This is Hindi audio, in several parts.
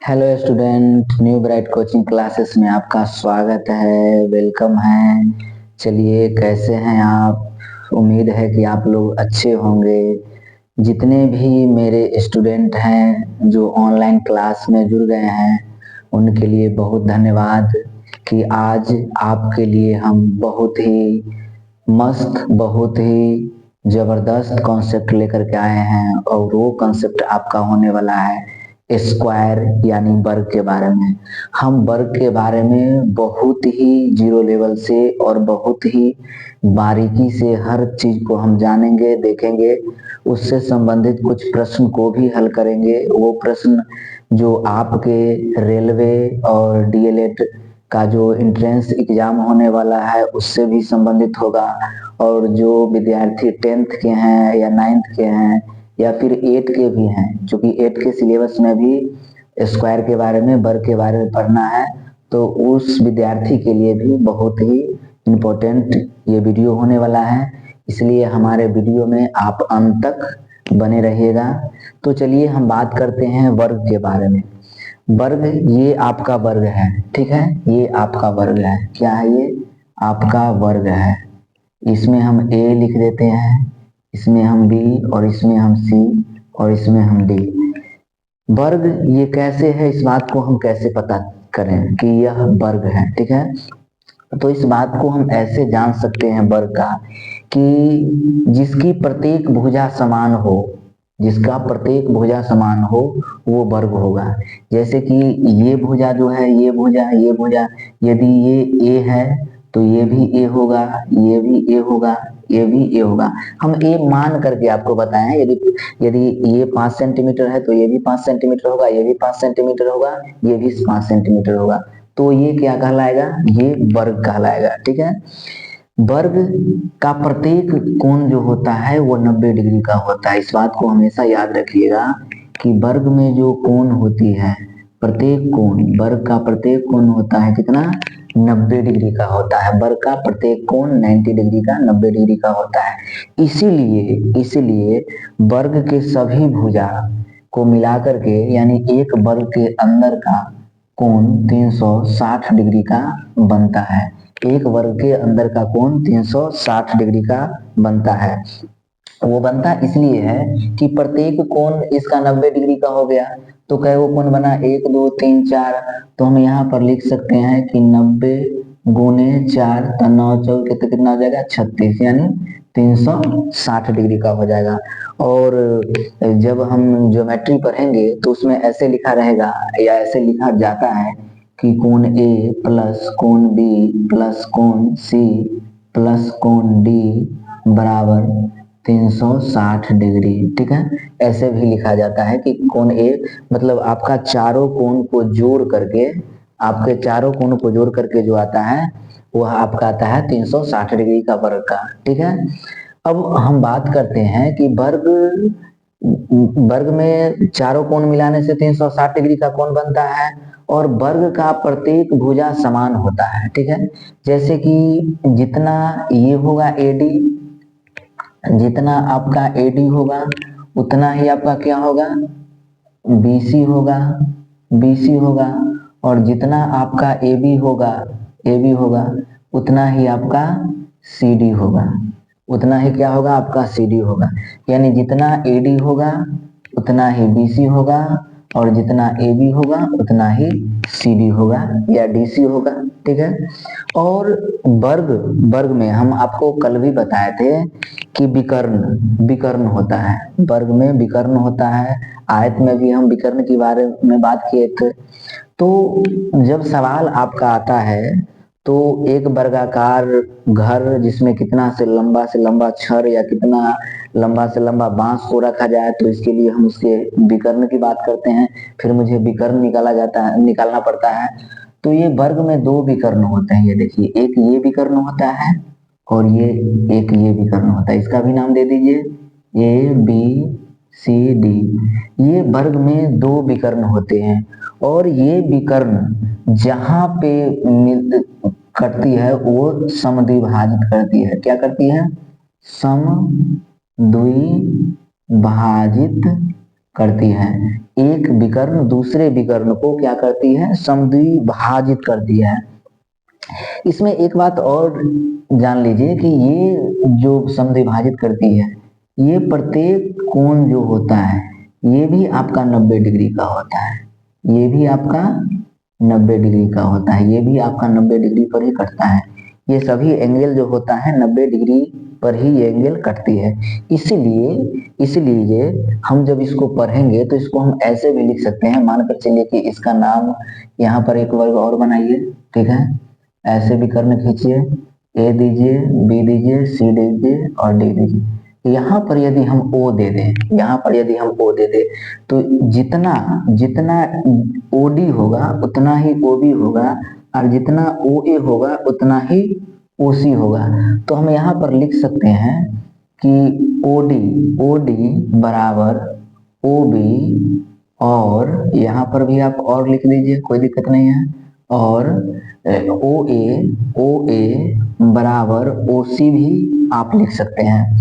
Hello student, new bright coaching classes में आपका स्वागत है। वेलकम है। चलिए, कैसे हैं आप? उम्मीद है कि आप लोग अच्छे होंगे। जितने भी मेरे स्टूडेंट हैं जो ऑनलाइन क्लास में जुड़ गए हैं, उनके लिए बहुत धन्यवाद कि आज आपके लिए हम बहुत ही मस्त, बहुत ही जबरदस्त कॉन्सेप्ट लेकर के आए हैं। और वो कॉन्सेप्ट आपका होने वाला है स्क्वायर यानी वर्ग के बारे में। हम वर्ग के बारे में बहुत ही जीरो लेवल से और बहुत ही बारीकी से हर चीज को हम जानेंगे, देखेंगे। उससे संबंधित कुछ प्रश्न को भी हल करेंगे। वो प्रश्न जो आपके रेलवे और डीएलएड का जो एंट्रेंस एग्जाम होने वाला है उससे भी संबंधित होगा। और जो विद्यार्थी 10th के हैं या 9th के हैं या फिर 8 के भी हैं, क्योंकि 8 के सिलेबस में भी स्क्वायर के बारे में, वर्ग के बारे में पढ़ना है, तो उस विद्यार्थी के लिए भी बहुत ही इम्पोर्टेंट ये वीडियो होने वाला है। इसलिए हमारे वीडियो में आप अंत तक बने रहिएगा। तो चलिए हम बात करते हैं वर्ग के बारे में। वर्ग, ये आपका वर्ग है, ठीक है। ये आपका वर्ग है। क्या है ये? आपका वर्ग है। इसमें हम ए लिख देते हैं, इसमें हम बी, और इसमें हम सी, और इसमें हम डी। वर्ग ये कैसे है, इस बात को हम कैसे पता करें कि यह वर्ग है, ठीक है। तो इस बात को हम ऐसे जान सकते हैं वर्ग का कि जिसकी प्रत्येक भुजा समान हो, जिसका प्रत्येक भुजा समान हो वो वर्ग होगा। जैसे कि ये भुजा जो है, ये भुजा, ये भुजा, यदि ये ए है तो ये भी ए होगा, ये भी ए होगा, ये भी ए होगा। हम ए मान करके आपको बताएं, यदि यदि ये 5 सेंटीमीटर है तो ये भी 5 सेंटीमीटर होगा, ये भी 5 सेंटीमीटर होगा, ये भी 5 सेंटीमीटर होगा। तो ये क्या कहलाएगा? ये वर्ग कहलाएगा, ठीक है। वर्ग का प्रत्येक कोण जो होता है वो 90 डिग्री का होता है। इस बात को हमेशा याद रखिएगा कि वर्ग में जो कोण होती है, प्रत्येक कोण, वर्ग का प्रत्येक कोण होता है कितना? 90 डिग्री का होता है। वर्ग का प्रत्येक कोण 90 डिग्री का, 90 डिग्री का होता है। इसीलिए वर्ग के सभी भुजा को मिलाकर के, यानी एक वर्ग के अंदर का कोण 360 डिग्री का बनता है। एक वर्ग के अंदर का कोण 360 डिग्री का बनता है। वो बनता इसलिए है कि प्रत्येक कोण इसका 90 डिग्री का हो गया। तो कै वो कोण बना? 1 2 3 4। तो हम यहाँ पर लिख सकते हैं कि 90 गुने 4 तो 9 4 कितना हो जाएगा? 36, यानी 360 डिग्री का हो जाएगा। और जब हम ज्योमेट्री पढ़ेंगे तो उसमें ऐसे लिखा रहेगा या ऐसे लिखा जाता है कि कोण ए प्लस कोण बी प्लस कोण सी प्लस कोण डी बराबर 360 डिग्री, ठीक है। ऐसे भी लिखा जाता है कि कोण ए मतलब आपका चारों कोण को जोड़ करके, आपके चारों कोण को जोड़ करके जो आता है वह आपका आता है 360 डिग्री का वर्ग का, ठीक है। अब हम बात करते हैं कि वर्ग, वर्ग में चारों कोण मिलाने से 360 डिग्री का कोण बनता है। और वर्ग का प्रत्येक भुजा समान होता है, ठीक है। जैसे कि जितना ये होगा एडी, जितना आपका एडी होगा उतना ही आपका क्या होगा? बीसी होगा, बीसी होगा। और जितना आपका एबी होगा, एबी होगा, उतना ही आपका सीडी होगा, उतना ही क्या होगा? आपका सीडी होगा। यानी जितना एडी होगा उतना ही बीसी होगा, और जितना एबी होगा उतना ही सीडी होगा या डीसी होगा, ठीक है। और वर्ग, वर्ग में हम आपको कल भी बताए थे कि विकर्ण, विकर्ण होता है। वर्ग में विकर्ण होता है। आयत में भी हम विकर्ण के बारे में बात किए थे। तो जब सवाल आपका आता है तो एक वर्गाकार घर जिसमें कितना से लंबा छड़ या कितना लंबा से लंबा बांस को रखा जाए, तो इसके लिए हम उसके विकर्ण की बात करते हैं। फिर मुझे विकर्ण निकाला जाता है, निकालना पड़ता है। तो ये वर्ग में दो विकर्ण होते हैं। ये देखिए, एक ये विकर्ण होता है और ये एक ये विकर्ण होता है। इसका भी नाम दे दीजिए, ए बी सी डी। ये वर्ग में दो विकर्ण होते हैं। और ये विकर्ण जहां पे करती है वो समद्विभाजित करती है। क्या करती है? समद्विभाजित करती है। एक विकर्ण दूसरे विकर्ण को क्या करती है, समद्विभाजित करती है। इसमें एक बात और जान लीजिए कि ये जो समद्विभाजित करती है, ये प्रत्येक कोण जो होता है ये भी आपका 90 डिग्री का होता है, ये भी आपका 90 डिग्री का होता है, ये भी आपका 90 डिग्री पर ही कटता है। ये सभी एंगल जो होता है 90 डिग्री पर ही ये एंगल कटती है। इसलिए हम जब इसको पढ़ेंगे तो इसको हम ऐसे भी लिख सकते हैं, मानकर चलिए कि इसका नाम यहाँ पर एक वर्ग और बनाइए, ठीक है। ऐसे भी विकर्ण खींचिए, ए दीजिए, बी दीजिए, सी दीजिए और डी दीजिए। यहाँ पर यदि हम ओ दे दें, यहाँ पर यदि हम ओ दे दें तो जितना जितना ओडी होगा उतना ही ओबी होगा, और जितना ओ ए होगा उतना ही ओसी होगा। तो हम यहाँ पर लिख सकते हैं कि ओडी बराबर ओबी, और यहाँ पर भी आप और लिख दीजिए, कोई दिक्कत नहीं है, और ओ ए बराबर ओसी भी आप लिख सकते हैं।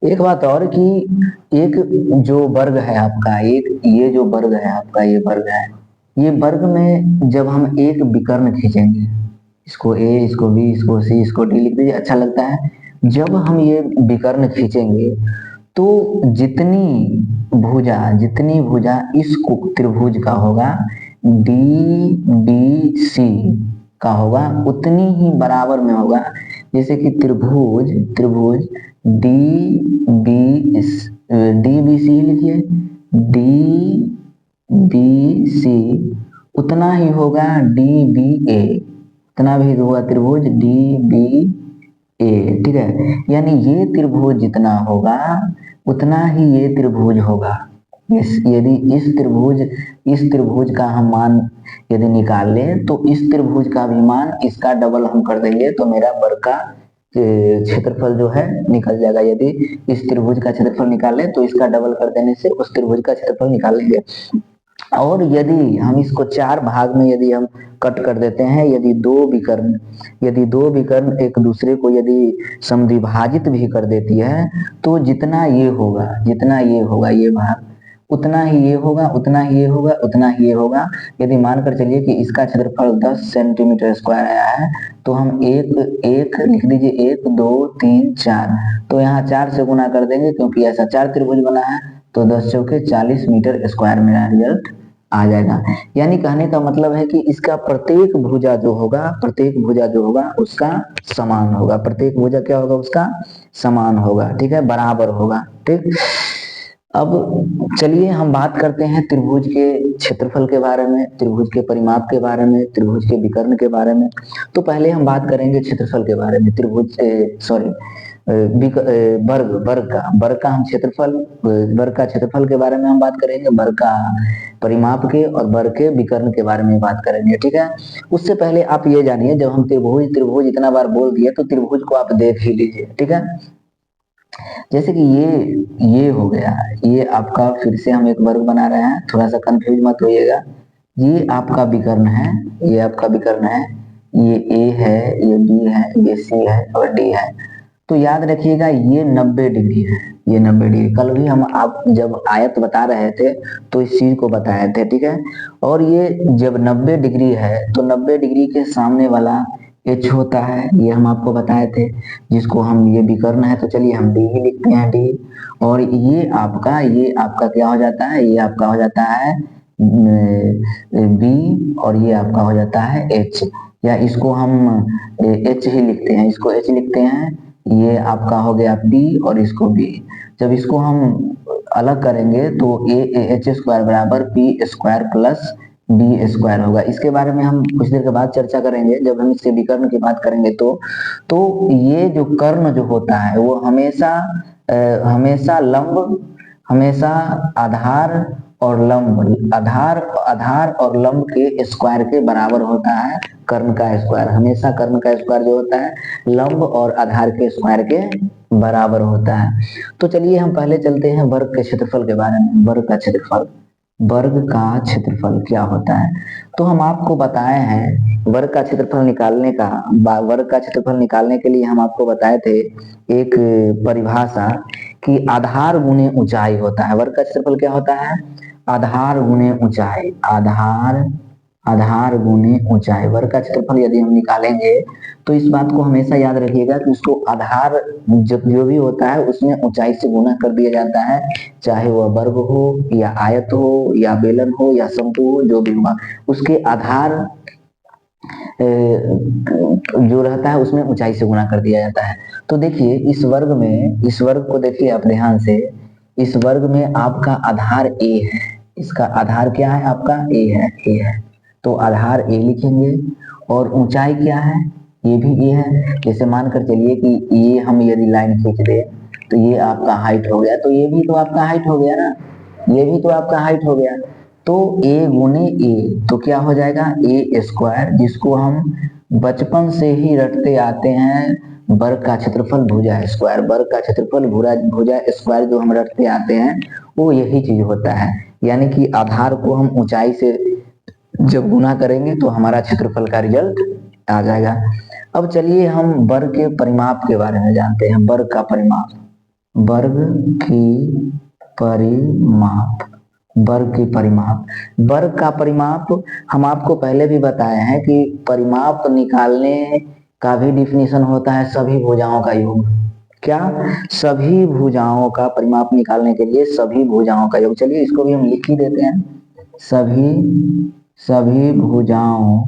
एक बात और कि एक जो वर्ग है आपका, एक ये जो वर्ग है आपका, ये वर्ग है, ये वर्ग में जब हम एक विकर्ण खींचेंगे, इसको ए, इसको बी, इसको सी, इसको डी लिख दीजिए, अच्छा लगता है। जब हम ये विकर्ण खींचेंगे तो जितनी भुजा इस त्रिभुज का होगा, डी बी सी का होगा, उतनी ही बराबर में होगा। जैसे कि त्रिभुज डी बी सी लिखिए, डी बी सी उतना ही होगा डी बी ए, उतना भी होगा त्रिभुज डी बी ए, ठीक है। यानी ये त्रिभुज जितना होगा उतना ही ये त्रिभुज होगा। यदि इस त्रिभुज का हम मान यदि निकाल लें तो इस त्रिभुज का भी मान इसका डबल हम कर देंगे तो मेरा वर्ग का क्षेत्रफल जो है निकल जाएगा। यदि इस त्रिभुज का क्षेत्रफल निकाल लें तो इसका डबल कर देने से उस त्रिभुज का क्षेत्रफल निकाल लेंगे। और यदि हम इसको 4 भाग में यदि हम कट कर देते हैं, यदि दो विकर्ण एक दूसरे को यदि समद्विभाजित भी कर देती है तो जितना ये होगा ये भाग, उतना ही ये होगा, उतना ही ये होगा, उतना ही ये होगा। यदि मानकर चलिए कि इसका क्षेत्रफल 10 सेंटीमीटर स्क्वायर आया है तो हम एक लिख दीजिए, 1 2 3 4, तो यहाँ 4 से गुना कर देंगे क्योंकि ऐसा 4 त्रिभुज बना है, तो 10 चौके 40 मीटर स्क्वायर मेरा रिजल्ट आ जाएगा। यानी कहने का मतलब है कि इसका प्रत्येक भुजा जो होगा उसका समान होगा, प्रत्येक भुजा क्या होगा, उसका समान होगा, ठीक है, बराबर होगा, ठीक। अब चलिए हम बात करते हैं त्रिभुज के क्षेत्रफल के बारे में, त्रिभुज के परिमाप के बारे में, त्रिभुज के विकर्ण के बारे में। तो पहले हम बात करेंगे क्षेत्रफल के बारे में, वर्ग का हम क्षेत्रफल, वर्ग का क्षेत्रफल के बारे में हम बात करेंगे, वर्ग का परिमाप के और वर्ग के विकर्ण के बारे में बात करेंगे, ठीक है। उससे पहले आप ये जानिए, जब हम त्रिभुज इतना बार बोल दिए तो त्रिभुज को आप देख ही लीजिए, ठीक है। जैसे कि ये हो गया, ये आपका, फिर से हम एक वर्ग बना रहे हैं, थोड़ा सा कंफ्यूज मत होइएगा। ये आपका विकर्ण है, ये आपका विकर्ण है, ये ए है, ये बी है, ये सी है और डी है। तो याद रखिएगा ये 90 डिग्री है, ये 90 डिग्री। कल भी हम आप जब आयत बता रहे थे तो इस चीज को बताए थे, ठीक है। और ये जब 90 डिग्री है तो 90 डिग्री के सामने वाला एच होता है, ये हम आपको बताए थे, जिसको हम, ये विकर्ण है तो चलिए हम डी ही लिखते हैं, डी। और ये आपका क्या हो जाता है, ये आपका हो जाता है बी, और ये आपका हो जाता है एच, या इसको हम एच ही लिखते हैं, इसको एच लिखते हैं। ये आपका हो गया बी और इसको बी। जब इसको हम अलग करेंगे तो ए एच स्क्वायर बराबर P square plus B square होगा। इसके बारे में हम कुछ देर के बाद चर्चा करेंगे जब हम इसके विकर्ण की बात करेंगे। तो ये जो कर्ण जो होता है वो हमेशा लंब, हमेशा आधार और लंब के स्क्वायर के बराबर होता है। कर्ण का स्क्वायर, हमेशा कर्ण का स्क्वायर जो होता है लंब और आधार के स्क्वायर के बराबर होता है। तो चलिए हम पहले चलते हैं वर्ग के क्षेत्रफल के बारे में। वर्ग का क्षेत्रफल क्या होता है, तो हम आपको बताए हैं वर्ग का क्षेत्रफल निकालने के लिए हम आपको बताए थे एक परिभाषा कि आधार गुने ऊंचाई होता है। वर्ग का क्षेत्रफल क्या होता है? आधार गुने ऊंचाई, आधार गुने ऊंचाई। वर्ग का क्षेत्रफल यदि हम निकालेंगे तो इस बात को हमेशा याद रखिएगा कि उसको आधार जब जो भी होता है उसमें ऊंचाई से गुना कर दिया जाता है, चाहे वह वर्ग हो या आयत हो या बेलन हो या शंकु हो, जो भी हुआ उसके आधार जो रहता है उसमें ऊंचाई से गुना कर दिया जाता है। तो देखिए इस वर्ग में, इस वर्ग को देखिए आप ध्यान से, इस वर्ग में आपका आधार ए है, इसका आधार क्या है? आपका ए है, ए है। तो आधार ए लिखेंगे और ऊंचाई क्या है? ये भी ए है। जैसे मानकर चलिए कि ये हम यदि लाइन खींच दे तो ये आपका हाइट हो गया, तो ये भी तो आपका हाइट हो गया ना, ये भी तो आपका हाइट हो गया। तो ए गुने ए तो क्या हो जाएगा? ए स्क्वायर, जिसको हम बचपन से ही रटते आते हैं, वर्ग का क्षेत्रफल भुजा स्क्वायर। वर्ग का क्षेत्रफल भुजा स्क्वायर जो हम रटते आते हैं वो यही चीज होता है। यानी कि आधार को हम ऊंचाई से जब गुना करेंगे तो हमारा क्षेत्रफल का रिजल्ट आ जाएगा। अब चलिए हम वर्ग के परिमाप के बारे में जानते हैं। वर्ग का परिमाप, वर्ग की परिमाप, वर्ग की परिमाप। वर्ग का परिमाप हम आपको पहले भी बताए हैं कि परिमाप निकालने का भी डिफिनीशन होता है सभी भुजाओं का योग। क्या? सभी भुजाओं का परिमाप निकालने के लिए सभी भुजाओं का योग। चलिए इसको भी हम लिख ही देते हैं। सभी भुजाओं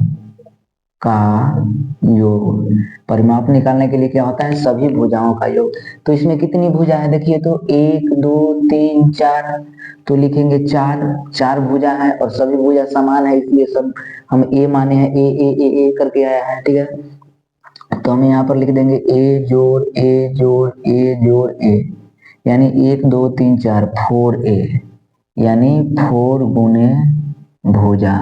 का योग, परिमाप निकालने के लिए क्या होता है? सभी भुजाओं का योग। तो इसमें कितनी भुजा है? देखिए तो 1 2 3 4, तो लिखेंगे 4 भुजा है और सभी भुजा समान है, इसलिए सब हम ए माने हैं, ए करके आया है, ठीक है। तो हम यहाँ पर लिख देंगे ए जोड़ ए जोड़ ए जोड़ ए, यानी 1 2 3 4 4a, यानी 4 गुने भुजा,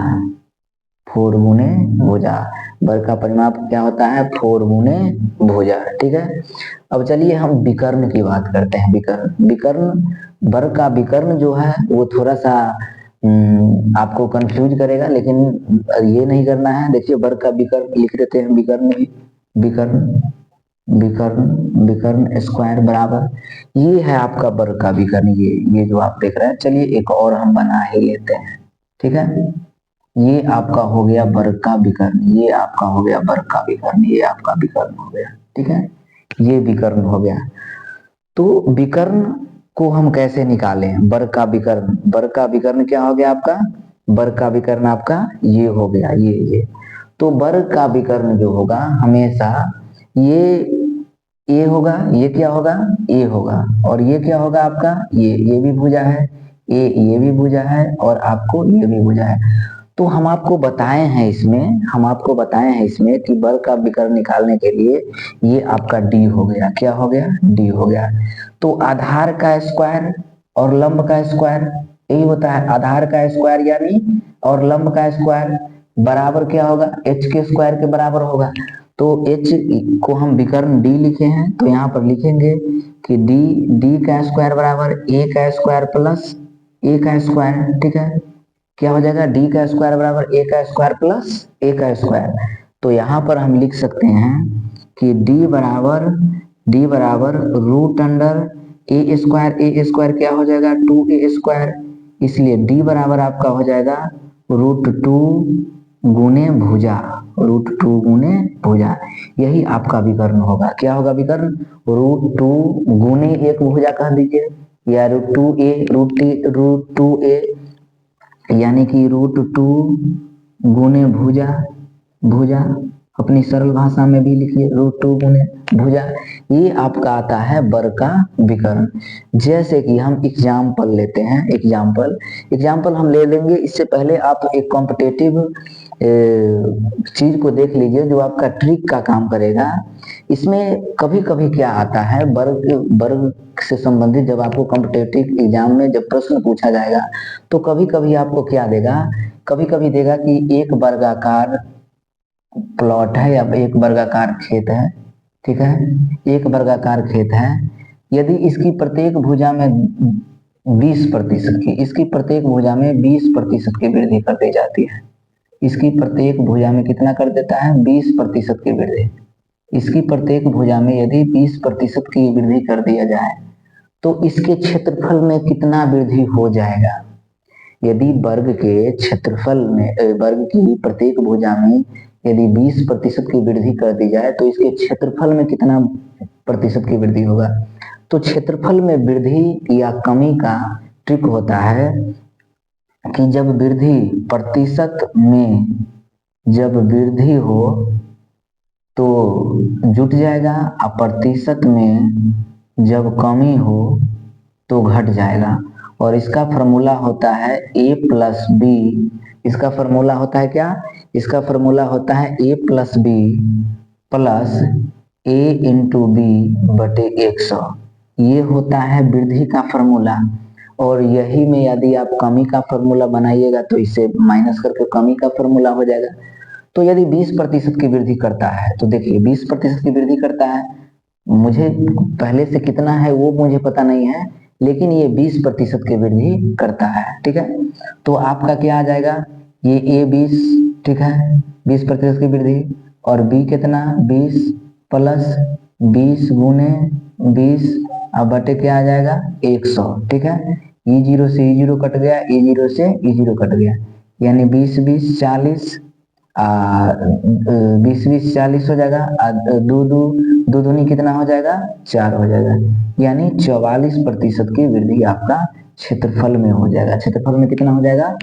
4 गुने भुजा। वर्ग का परिमाप क्या होता है? 4 गुने भुजा, ठीक है। अब चलिए हम विकर्ण की बात करते हैं। विकर्ण, वर्ग का विकर्ण जो है वो थोड़ा सा आपको कंफ्यूज करेगा, लेकिन ये नहीं करना है। देखिए वर्ग का विकर्ण लिख देते हैं, विकर्ण स्क्वायर बराबर, ये है आपका वर्ग का विकर्ण, ये जो आप देख रहे हैं। चलिए एक और हम बना ही लेते हैं, ठीक है। ये आपका हो गया वर्ग का विकर्ण, ये आपका हो गया वर्ग का विकर्ण, ये आपका विकर्ण हो गया, ठीक है। ये विकर्ण हो गया। तो विकर्ण को हम कैसे निकालें? वर्ग का विकर्ण, वर्ग का विकर्ण क्या हो गया आपका? वर्ग का विकर्ण आपका ये हो गया, ये। तो वर्ग का विकर्ण जो होगा हमेशा ये होगा, ये क्या होगा? ए होगा। और ये क्या होगा आपका? ये भी भुजा है, ये भी भुजा है और आपको ये भी भुजा है। तो हम आपको बताए हैं इसमें कि वर्ग का विकर्ण निकालने के लिए ये आपका डी हो गया। क्या हो गया? डी हो गया। तो आधार का स्क्वायर और लंब का स्क्वायर यही होता है। आधार का स्क्वायर यानी और लंब का स्क्वायर बराबर क्या होगा? एच के स्क्वायर के बराबर होगा। तो एच को हम विकर्ण डी लिखे हैं, तो यहाँ पर लिखेंगे कि डी का स्क्वायर बराबर ए का स्क्वायर प्लस ए का स्क्वायर, ठीक है। क्या हो जाएगा? डी का स्क्वायर बराबर ए का स्क्वायर प्लस ए का स्क्वायर। तो यहाँ पर हम लिख सकते हैं कि डी बराबर रूट अंडर ए स्क्वायर क्या हो जाएगा? 2a square. इसलिए डी बराबर आपका हो जाएगा √2 गुने भुजा, √2 गुने भुजा। यही आपका विकर्ण होगा। क्या होगा विकर्ण? √2 गुने एक भुजा कह दीजिए, या √2a यानी कि √2 गुने भुजा। अपनी सरल भाषा में भी लिखिए √2 गुने भुजा। ये आपका आता है वर्ग का विकर्ण। जैसे कि हम एग्जाम्पल लेते हैं, एग्जाम्पल हम ले लेंगे। इससे पहले आप एक कॉम्पिटेटिव चीज को देख लीजिए जो आपका ट्रिक का काम करेगा। इसमें कभी कभी क्या आता है, वर्ग से संबंधित जब आपको कॉम्पिटेटिव एग्जाम में जब प्रश्न पूछा जाएगा तो कभी कभी आपको क्या देगा? कभी कभी देगा कि एक वर्गाकार प्लॉट है या एक वर्गाकार खेत है, ठीक है। एक वर्गाकार खेत है, यदि इसकी प्रत्येक भुजा में 20% की, इसकी प्रत्येक भुजा में 20% की वृद्धि कर दी जाती है। इसकी प्रत्येक भुजा में कितना कर देता है? 20% की वृद्धि। इसकी प्रत्येक भुजा में यदि 20% की वृद्धि कर दिया जाए तो इसके क्षेत्रफल में कितना वृद्धि हो जाएगा? यदि वर्ग के क्षेत्रफल में वर्ग की प्रत्येक भुजा में यदि 20% की वृद्धि कर दी जाए तो इसके क्षेत्रफल में कितना प्रतिशत की वृद्धि होगा? तो क्षेत्रफल में वृद्धि या कमी का ट्रिक होता है कि जब वृद्धि प्रतिशत में जब वृद्धि हो तो जुट जाएगा और प्रतिशत में जब कमी हो तो घट जाएगा। और इसका फॉर्मूला होता है a प्लस बी। इसका फॉर्मूला होता है क्या? इसका फॉर्मूला होता है a plus b plus a into b बटे 100। ये होता है वृद्धि का फॉर्मूला। और यही में यदि आप कमी का फॉर्मूला बनाइएगा तो इसे माइनस करके कमी का फॉर्मूला हो जाएगा। तो यदि 20% की वृद्धि करता है तो देखिए 20% की वृद्धि करता है, मुझे पहले से कितना है वो मुझे पता नहीं है, लेकिन ये 20% की वृद्धि करता है। ठीक है, तो आपका क्या आ जाएगा? ये ए 20, ठीक है, 20% की वृद्धि, और बी कितना 20 प्लस 20 गुने 20 अब बटे क्या आ जाएगा 100। ठीक है, ई जीरो से ई जीरो कट गया, ई जीरो से ई जीरो कट गया, यानी 20 20 40, 20 20 40 हो जाएगा, दो दो दो दूनी कितना हो जाएगा 4 हो जाएगा, यानी 44% की वृद्धि आपका क्षेत्रफल में हो जाएगा। क्षेत्रफल में कितना हो जाएगा?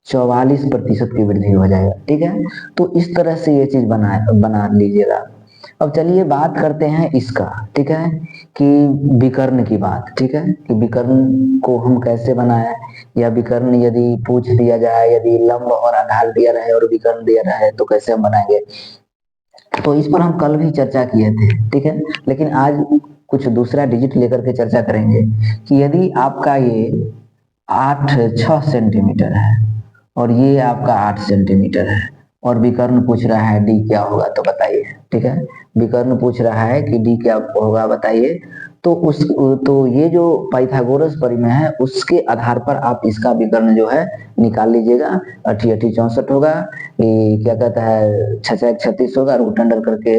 44% की वृद्धि हो जाएगा। ठीक है, तो इस तरह से ये चीज बना लीजिएगा। अब चलिए बात करते हैं इसका, ठीक है, कि विकर्ण की बात। ठीक है, कि विकर्ण को हम कैसे बनाए, या विकर्ण यदि पूछ दिया जाए, यदि लंब और आधार दिया रहे और विकर्ण दिया रहे तो कैसे हम बनाएंगे। तो इस पर हम कल भी चर्चा किए थे। ठीक है, लेकिन आज कुछ दूसरा डिजिट लेकर के चर्चा करेंगे कि यदि आपका ये 6 सेंटीमीटर है और ये आपका 8 सेंटीमीटर है और विकर्ण पूछ रहा है डी क्या होगा, तो बताइए। ठीक है, विकर्ण पूछ रहा है कि डी क्या होगा बताइए। तो ये जो पाइथागोरस परिमेय है उसके आधार पर आप इसका विकर्ण जो है निकाल लीजिएगा। 8 8 64 होगा, ये क्या कहता है 6 6 36 होगा, रूट अंडर करके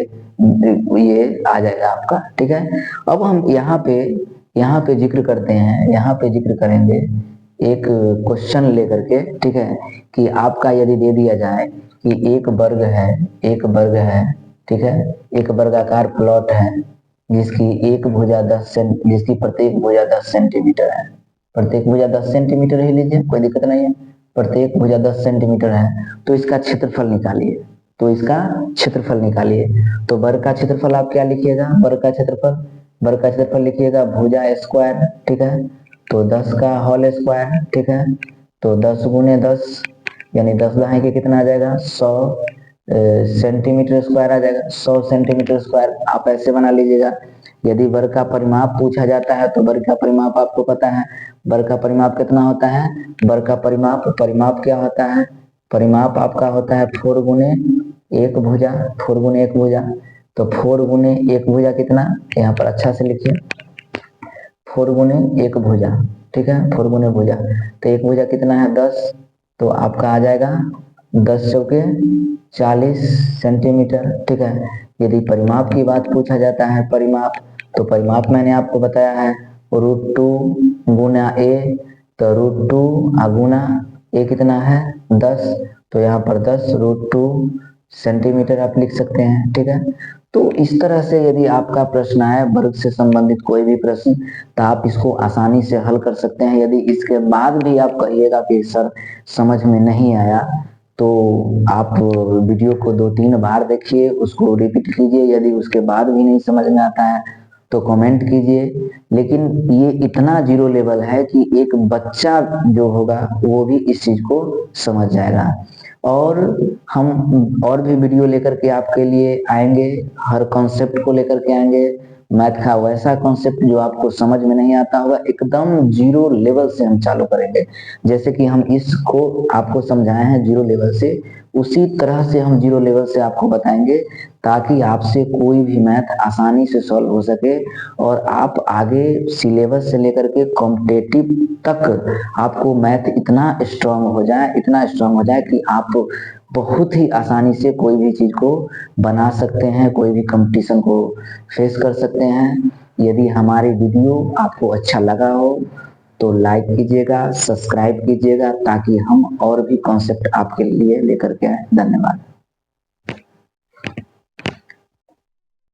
ये आ जाएगा आपका। ठीक है, अब हम यहाँ पे जिक्र करते हैं, यहाँ पे जिक्र करेंगे एक क्वेश्चन लेकर के। ठीक है, कि आपका यदि दे दिया जाए कि एक वर्ग है, ठीक है, एक वर्गाकार प्लॉट है जिसकी प्रत्येक भुजा 10 सेंटीमीटर है। प्रत्येक भुजा 10 सेंटीमीटर ही लीजिए, कोई दिक्कत नहीं है। प्रत्येक भुजा 10 सेंटीमीटर है तो इसका क्षेत्रफल निकालिए। तो वर्ग का क्षेत्रफल आप क्या लिखिएगा? वर्ग का क्षेत्रफल लिखिएगा भुजा स्क्वायर। ठीक है, तो 10 का होल स्क्वायर। ठीक है, तो 10 गुने 10 यानी 10 दहाई के कितना आ जाएगा 100 सेंटीमीटर स्क्वायर आ जाएगा। 100 सेंटीमीटर स्क्वायर आप ऐसे बना लीजिएगा। यदि वर्ग का परिमाप पूछा जाता है तो वर्ग का परिमाप आपको पता है, वर्ग का परिमाप कितना होता है? वर्ग का परिमाप क्या होता है? परिमाप आपका होता है 4 गुने 1 भुजा, 4 गुने 1 भुजा। तो 4 गुने 1 भुजा कितना, यहाँ पर अच्छा से लिखिए, 4 गुने 1 भुजा। ठीक है, 4 गुने भुजा, तो 1 भुजा कितना है 10, तो आपका आ जाएगा 10 चौके 40 सेंटीमीटर। ठीक है, यदि परिमाप की बात पूछा जाता है तो परिमाप मैंने आपको बताया है √2 गुना ए, तो √2 गुना ए कितना है 10, तो यहाँ पर 10 √2 सेंटीमीटर आप लिख सकते हैं। ठीक है, तो इस तरह से यदि आपका प्रश्न आए वर्ग से संबंधित कोई भी प्रश्न तो आप इसको आसानी से हल कर सकते हैं। यदि इसके बाद भी आप कहिएगा कि सर समझ में नहीं आया तो आप वीडियो को 2-3 बार देखिए, उसको रिपीट कीजिए। यदि उसके बाद भी नहीं समझ में आता है तो कमेंट कीजिए। लेकिन ये इतना जीरो लेवल है कि एक बच्चा जो होगा वो भी इस चीज को समझ जाएगा। और हम और भी वीडियो लेकर के आपके लिए आएंगे, हर कॉन्सेप्ट को लेकर के आएंगे। मैथ का वैसा कॉन्सेप्ट जो आपको समझ में नहीं आता होगा, एकदम जीरो लेवल से हम चालू करेंगे। जैसे कि हम इसको आपको समझाए हैं जीरो लेवल से, उसी तरह से हम जीरो लेवल से आपको बताएंगे, ताकि आपसे कोई भी मैथ आसानी से सॉल्व हो सके और आप आगे सिलेबस से लेकर के कॉम्पिटेटिव तक आपको मैथ इतना स्ट्रांग हो जाए कि आप बहुत ही आसानी से कोई भी चीज को बना सकते हैं, कोई भी कंपटीशन को फेस कर सकते हैं। यदि हमारी वीडियो आपको अच्छा लगा हो तो लाइक कीजिएगा, सब्सक्राइब कीजिएगा ताकि हम और भी कॉन्सेप्ट आपके लिए लेकर के आए। धन्यवाद।